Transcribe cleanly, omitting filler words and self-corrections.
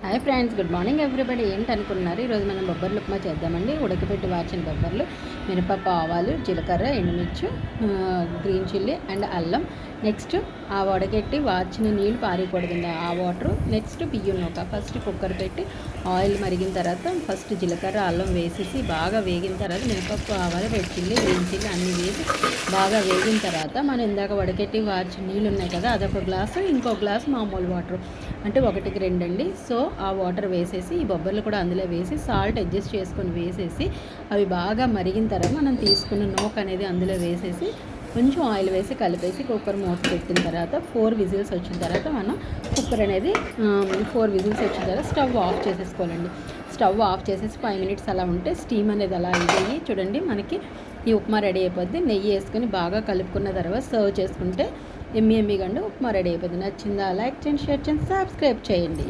Hi friends, good morning everybody. ఏంటనుకున్నారు, ఈరోజు మనం బొబ్బర్లు ఉప్మా చేద్దామండి. ఉడకపెట్టి వాచిన బొబ్బర్లు, మినపప్పు, ఆవాలు, జీలకర్ర, ఎండుమిర్చి, గ్రీన్ చిల్లీ అండ్ అల్లం. నెక్స్ట్ ఆ వడగట్టి వాచిన నీళ్ళు పారిపోతుందండి ఆ వాటరు. నెక్స్ట్ బియ్యం నూక. ఫస్ట్ కుక్కర్ పెట్టి ఆయిల్ మరిగిన తర్వాత ఫస్ట్ జీలకర్ర, అల్లం వేసేసి బాగా వేగిన తర్వాత మినపప్పు, ఆవాలు, రెడ్ చిల్లీ, గ్రీన్ చిల్లీ అన్నీ వేసి బాగా వేగిన తర్వాత మనం ఇందాక వడగట్టి వాచిన నీళ్ళు ఉన్నాయి కదా, అదొక గ్లాసు, ఇంకో గ్లాసు మామూలు వాటర్, అంటే 1కి 2 అండి. సో ఆ వాటర్ వేసేసి ఈ బొబ్బర్లు కూడా అందులో వేసి సాల్ట్ అడ్జస్ట్ చేసుకొని వేసేసి అవి బాగా మరిగిన తర్వాత మనం తీసుకున్న నూక అనేది అందులో వేసేసి కొంచెం ఆయిల్ వేసి కలిపేసి కుక్కర్ మూత పెట్టిన తర్వాత 4 విజిల్స్ వచ్చిన తర్వాత మనం కుక్కర్ అనేది 4 విజిల్స్ వచ్చిన తర్వాత స్టవ్ ఆఫ్ చేసేసుకోవాలండి. స్టవ్ ఆఫ్ చేసేసి 5 మినిట్స్ అలా ఉంటే స్టీమ్ అనేది అలా ఇదయ్యి చూడండి మనకి ఈ ఉప్మా రెడీ అయిపోద్ది. నెయ్యి వేసుకొని బాగా కలుపుకున్న తర్వాత సర్వ్ చేసుకుంటే ఎమ్మి ఎమ్మిగా ఉప్మా రెడీ అయిపోద్ది. నచ్చిందా? లైక్ చేయండి, షేర్ చేయండి, సబ్స్క్రైబ్ చేయండి.